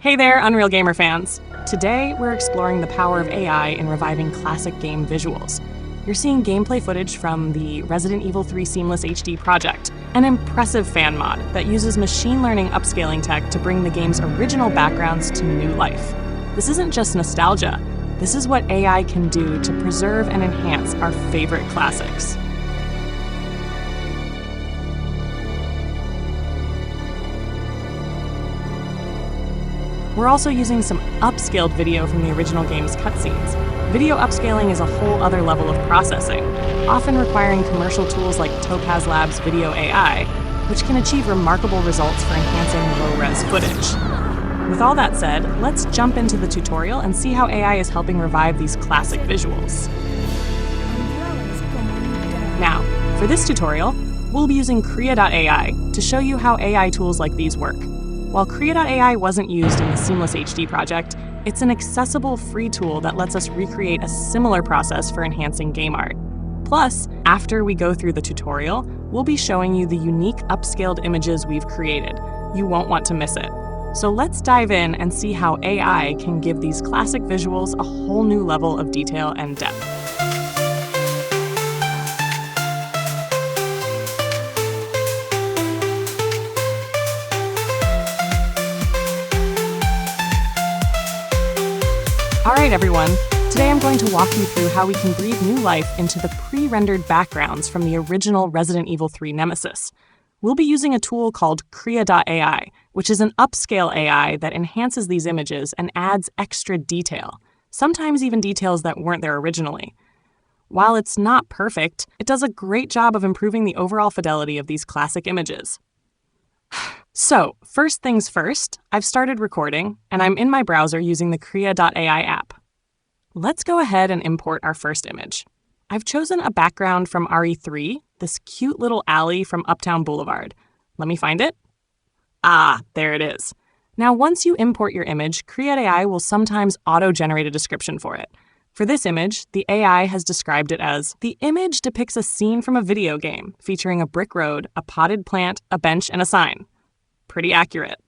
Hey there, Unreal Gamer fans! Today, we're exploring the power of AI in reviving classic game visuals. You're seeing gameplay footage from the Resident Evil 3 Seamless HD project, an impressive fan mod that uses machine learning upscaling tech to bring the game's original backgrounds to new life. This isn't just nostalgia. This is what AI can do to preserve and enhance our favorite classics. We're also using some upscaled video from the original game's cutscenes. Video upscaling is a whole other level of processing, often requiring commercial tools like Topaz Labs' Video AI, which can achieve remarkable results for enhancing low-res footage. With all that said, let's jump into the tutorial and see how AI is helping revive these classic visuals. Now, for this tutorial, we'll be using Krea.ai to show you how AI tools like these work. While Krea.ai wasn't used in the Seamless HD project, it's an accessible free tool that lets us recreate a similar process for enhancing game art. Plus, after we go through the tutorial, we'll be showing you the unique upscaled images we've created. You won't want to miss it. So let's dive in and see how AI can give these classic visuals a whole new level of detail and depth. All right, everyone. Today I'm going to walk you through how we can breathe new life into the pre-rendered backgrounds from the original Resident Evil 3 Nemesis. We'll be using a tool called Krea.ai, which is an upscale AI that enhances these images and adds extra detail, sometimes even details that weren't there originally. While it's not perfect, it does a great job of improving the overall fidelity of these classic images. So, first things first, I've started recording, and I'm in my browser using the Krea.ai app. Let's go ahead and import our first image. I've chosen a background from RE3, this cute little alley from Uptown Boulevard. Let me find it. Ah, there it is. Now, once you import your image, Krea.ai will sometimes auto-generate a description for it. For this image, the AI has described it as, the image depicts a scene from a video game featuring a brick road, a potted plant, a bench, and a sign. Pretty accurate.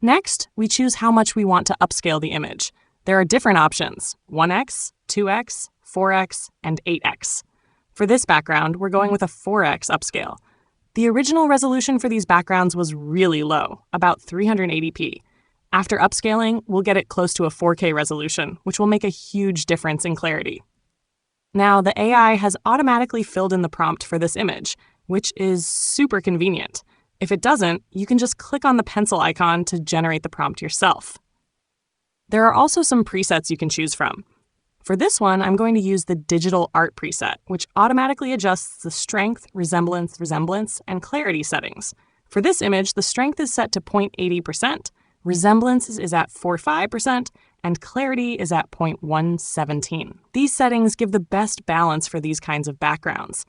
Next, we choose how much we want to upscale the image. There are different options, 1x, 2x, 4x, and 8x. For this background, we're going with a 4x upscale. The original resolution for these backgrounds was really low, about 380p. After upscaling, we'll get it close to a 4K resolution, which will make a huge difference in clarity. Now, the AI has automatically filled in the prompt for this image, which is super convenient. If it doesn't, you can just click on the pencil icon to generate the prompt yourself. There are also some presets you can choose from. For this one, I'm going to use the digital art preset, which automatically adjusts the strength, resemblance, and clarity settings. For this image, the strength is set to 0.80%, resemblance is at 45%, and clarity is at 0.117. These settings give the best balance for these kinds of backgrounds.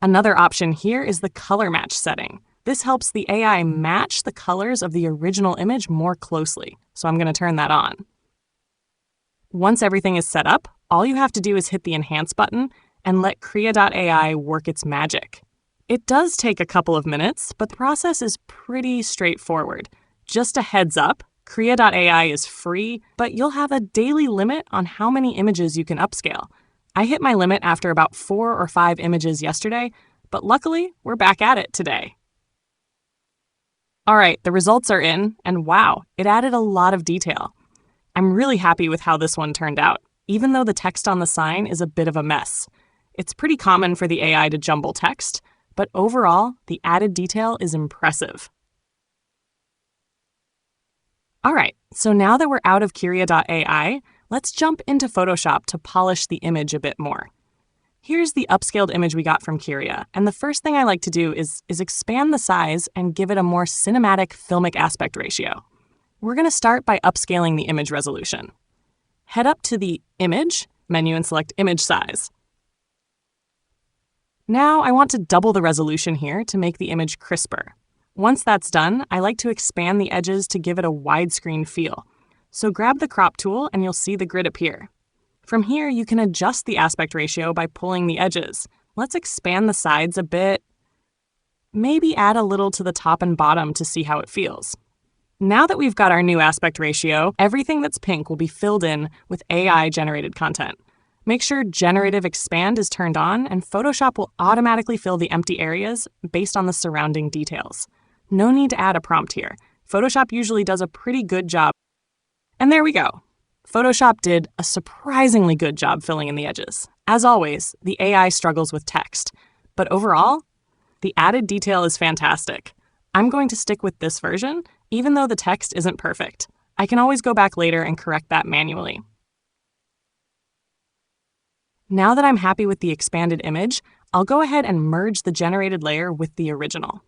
Another option here is the color match setting. This helps the AI match the colors of the original image more closely, so I'm going to turn that on. Once everything is set up, all you have to do is hit the Enhance button and let Krea.ai work its magic. It does take a couple of minutes, but the process is pretty straightforward. Just a heads up, Krea.ai is free, but you'll have a daily limit on how many images you can upscale. I hit my limit after about 4 or 5 images yesterday, but luckily, we're back at it today. All right, the results are in, and wow, it added a lot of detail. I'm really happy with how this one turned out, even though the text on the sign is a bit of a mess. It's pretty common for the AI to jumble text, but overall, the added detail is impressive. All right, so now that we're out of Krea.ai, let's jump into Photoshop to polish the image a bit more. Here's the upscaled image we got from Krea, and the first thing I like to do is expand the size and give it a more cinematic filmic aspect ratio. We're going to start by upscaling the image resolution. Head up to the Image menu and select Image Size. Now I want to double the resolution here to make the image crisper. Once that's done, I like to expand the edges to give it a widescreen feel. So grab the crop tool and you'll see the grid appear. From here, you can adjust the aspect ratio by pulling the edges. Let's expand the sides a bit. Maybe add a little to the top and bottom to see how it feels. Now that we've got our new aspect ratio, everything that's pink will be filled in with AI-generated content. Make sure Generative Expand is turned on, and Photoshop will automatically fill the empty areas based on the surrounding details. No need to add a prompt here. Photoshop usually does a pretty good job. And there we go. Photoshop did a surprisingly good job filling in the edges. As always, the AI struggles with text, but overall, the added detail is fantastic. I'm going to stick with this version, even though the text isn't perfect. I can always go back later and correct that manually. Now that I'm happy with the expanded image, I'll go ahead and merge the generated layer with the original.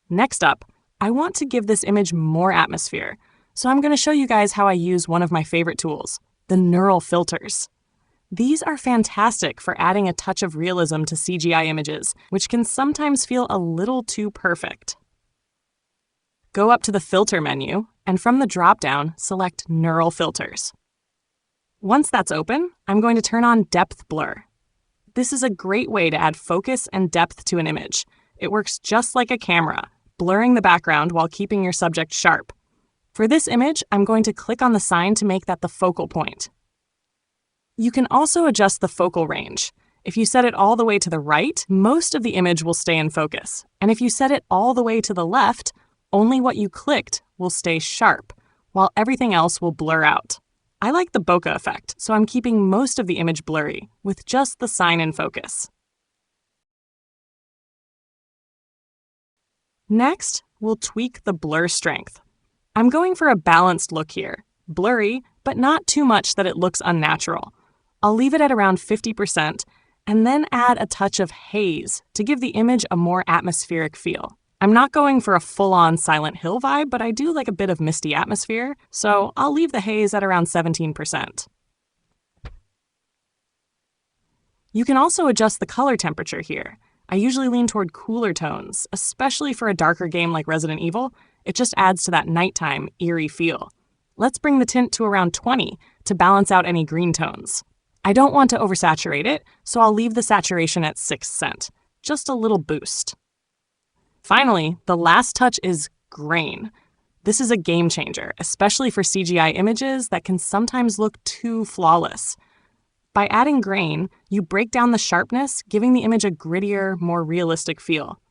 Next up, I want to give this image more atmosphere, so I'm going to show you guys how I use one of my favorite tools, the neural filters. These are fantastic for adding a touch of realism to CGI images, which can sometimes feel a little too perfect. Go up to the Filter menu, and from the drop-down, select Neural Filters. Once that's open, I'm going to turn on Depth Blur. This is a great way to add focus and depth to an image. It works just like a camera, blurring the background while keeping your subject sharp. For this image, I'm going to click on the sign to make that the focal point. You can also adjust the focal range. If you set it all the way to the right, most of the image will stay in focus. And if you set it all the way to the left, only what you clicked will stay sharp, while everything else will blur out. I like the bokeh effect, so I'm keeping most of the image blurry, with just the sign in focus. Next, we'll tweak the blur strength. I'm going for a balanced look here, blurry, but not too much that it looks unnatural. I'll leave it at around 50%, and then add a touch of haze to give the image a more atmospheric feel. I'm not going for a full-on Silent Hill vibe, but I do like a bit of misty atmosphere, so I'll leave the haze at around 17%. You can also adjust the color temperature here. I usually lean toward cooler tones, especially for a darker game like Resident Evil. It just adds to that nighttime, eerie feel. Let's bring the tint to around 20 to balance out any green tones. I don't want to oversaturate it, so I'll leave the saturation at 6%, just a little boost. Finally, the last touch is grain. This is a game changer, especially for CGI images that can sometimes look too flawless. By adding grain, you break down the sharpness, giving the image a grittier, more realistic feel.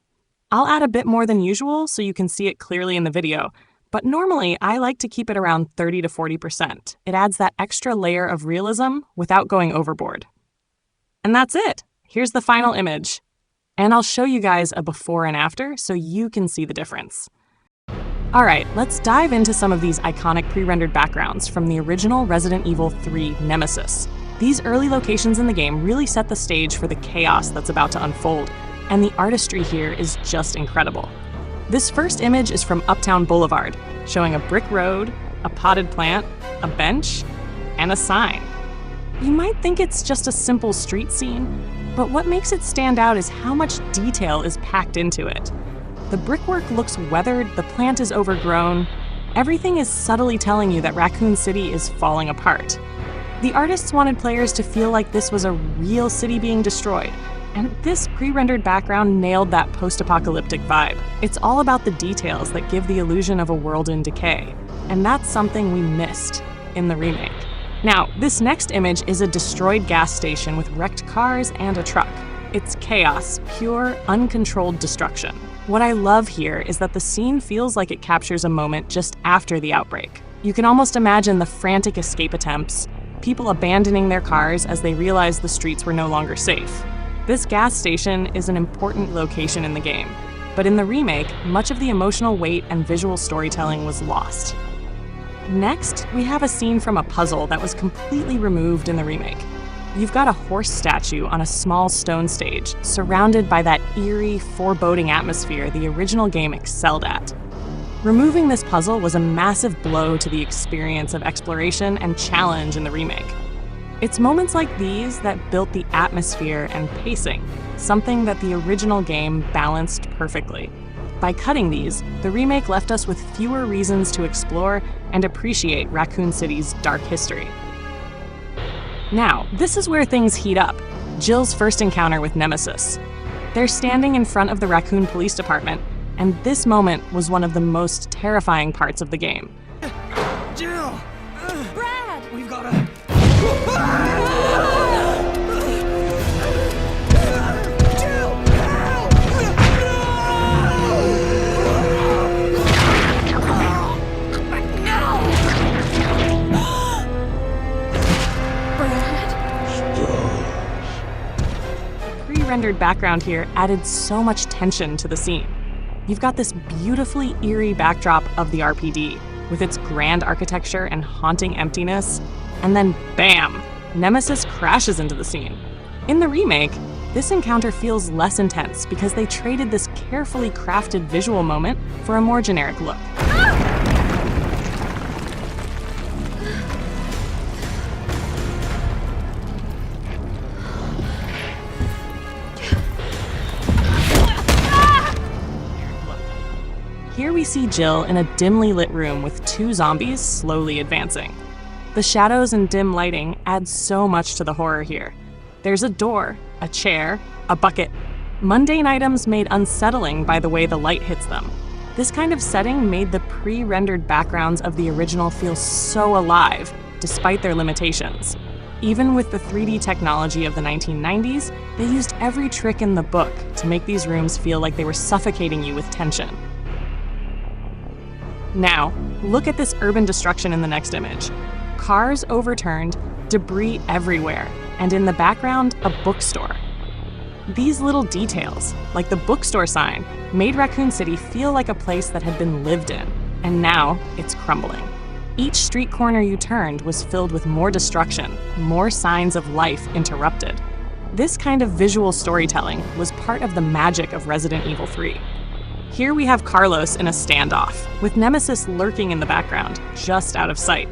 I'll add a bit more than usual so you can see it clearly in the video, but normally I like to keep it around 30 to 40%. It adds that extra layer of realism without going overboard. And that's it. Here's the final image. And I'll show you guys a before and after so you can see the difference. All right, let's dive into some of these iconic pre-rendered backgrounds from the original Resident Evil 3 Nemesis. These early locations in the game really set the stage for the chaos that's about to unfold, and the artistry here is just incredible. This first image is from Uptown Boulevard, showing a brick road, a potted plant, a bench, and a sign. You might think it's just a simple street scene, but what makes it stand out is how much detail is packed into it. The brickwork looks weathered, the plant is overgrown. Everything is subtly telling you that Raccoon City is falling apart. The artists wanted players to feel like this was a real city being destroyed, and this pre-rendered background nailed that post-apocalyptic vibe. It's all about the details that give the illusion of a world in decay, and that's something we missed in the remake. Now, this next image is a destroyed gas station with wrecked cars and a truck. It's chaos, pure, uncontrolled destruction. What I love here is that the scene feels like it captures a moment just after the outbreak. You can almost imagine the frantic escape attempts, people abandoning their cars as they realized the streets were no longer safe. This gas station is an important location in the game, but in the remake, much of the emotional weight and visual storytelling was lost. Next, we have a scene from a puzzle that was completely removed in the remake. You've got a horse statue on a small stone stage, surrounded by that eerie, foreboding atmosphere the original game excelled at. Removing this puzzle was a massive blow to the experience of exploration and challenge in the remake. It's moments like these that built the atmosphere and pacing, something that the original game balanced perfectly. By cutting these, the remake left us with fewer reasons to explore and appreciate Raccoon City's dark history. Now, this is where things heat up. Jill's first encounter with Nemesis. They're standing in front of the Raccoon Police Department, And this moment was one of the most terrifying parts of the game. Jill! Brad! We've gotta... Jill! Help! Pre-rendered background here added so much tension to the scene. You've got this beautifully eerie backdrop of the RPD, with its grand architecture and haunting emptiness, and then bam! Nemesis crashes into the scene. In the remake, this encounter feels less intense because they traded this carefully crafted visual moment for a more generic look. Here we see Jill in a dimly lit room with two zombies slowly advancing. The shadows and dim lighting add so much to the horror here. There's a door, a chair, a bucket. Mundane items made unsettling by the way the light hits them. This kind of setting made the pre-rendered backgrounds of the original feel so alive, despite their limitations. Even with the 3D technology of the 1990s, they used every trick in the book to make these rooms feel like they were suffocating you with tension. Now, look at this urban destruction in the next image. Cars overturned, debris everywhere, and in the background, a bookstore. These little details, like the bookstore sign, made Raccoon City feel like a place that had been lived in, and now it's crumbling. Each street corner you turned was filled with more destruction, more signs of life interrupted. This kind of visual storytelling was part of the magic of Resident Evil 3. Here we have Carlos in a standoff, with Nemesis lurking in the background, just out of sight.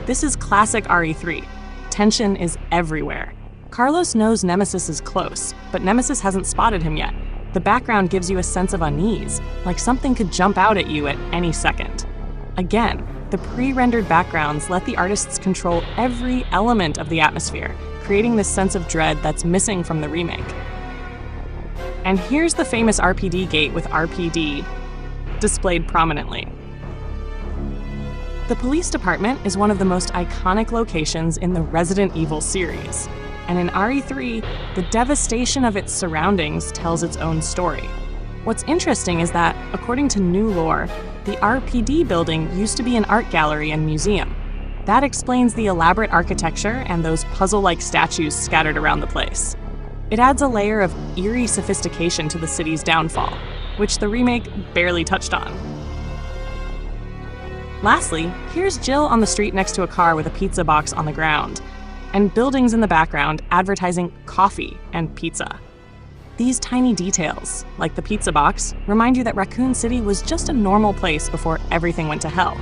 This is classic RE3. Tension is everywhere. Carlos knows Nemesis is close, but Nemesis hasn't spotted him yet. The background gives you a sense of unease, like something could jump out at you at any second. Again, the pre-rendered backgrounds let the artists control every element of the atmosphere, creating this sense of dread that's missing from the remake. And here's the famous RPD gate with RPD displayed prominently. The police department is one of the most iconic locations in the Resident Evil series. And in RE3, the devastation of its surroundings tells its own story. What's interesting is that, according to new lore, the RPD building used to be an art gallery and museum. That explains the elaborate architecture and those puzzle-like statues scattered around the place. It adds a layer of eerie sophistication to the city's downfall, which the remake barely touched on. Lastly, here's Jill on the street next to a car with a pizza box on the ground, and buildings in the background advertising coffee and pizza. These tiny details, like the pizza box, remind you that Raccoon City was just a normal place before everything went to hell.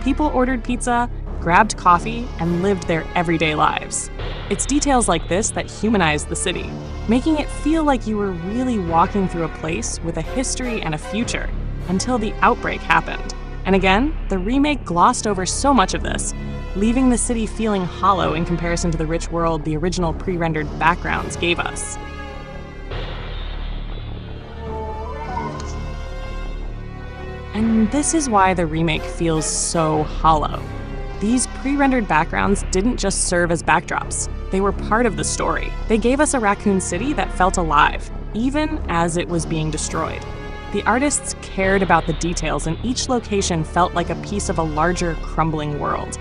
People ordered pizza, grabbed coffee, and lived their everyday lives. It's details like this that humanize the city, making it feel like you were really walking through a place with a history and a future, until the outbreak happened. And again, the remake glossed over so much of this, leaving the city feeling hollow in comparison to the rich world the original pre-rendered backgrounds gave us. And this is why the remake feels so hollow. These pre-rendered backgrounds didn't just serve as backdrops. They were part of the story. They gave us a Raccoon City that felt alive, even as it was being destroyed. The artists cared about the details, and each location felt like a piece of a larger, crumbling world.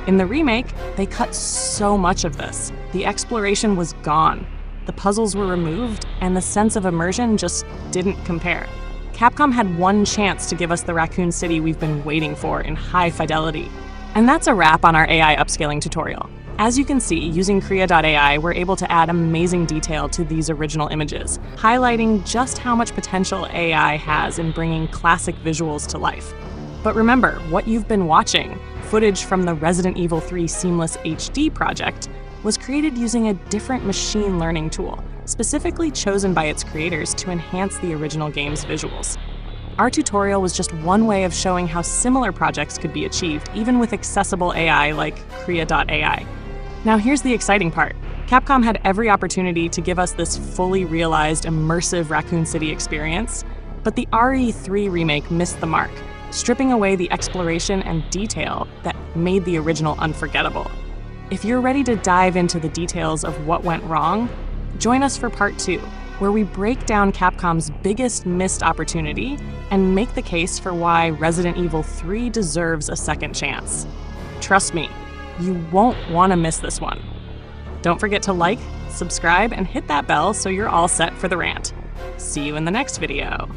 In the remake, they cut so much of this. The exploration was gone. The puzzles were removed, and the sense of immersion just didn't compare. Capcom had one chance to give us the Raccoon City we've been waiting for in high fidelity. And that's a wrap on our AI upscaling tutorial. As you can see, using Krea.ai, we're able to add amazing detail to these original images, highlighting just how much potential AI has in bringing classic visuals to life. But remember, what you've been watching, footage from the Resident Evil 3 Seamless HD project, was created using a different machine learning tool, specifically chosen by its creators to enhance the original game's visuals. Our tutorial was just one way of showing how similar projects could be achieved, even with accessible AI like Krea.ai. Now here's the exciting part. Capcom had every opportunity to give us this fully realized, immersive Raccoon City experience, But the RE3 remake missed the mark, stripping away the exploration and detail that made the original unforgettable. If you're ready to dive into the details of what went wrong, join us for part 2, where we break down Capcom's biggest missed opportunity and make the case for why Resident Evil 3 deserves a second chance. Trust me, you won't want to miss this one. Don't forget to like, subscribe, and hit that bell so you're all set for the rant. See you in the next video.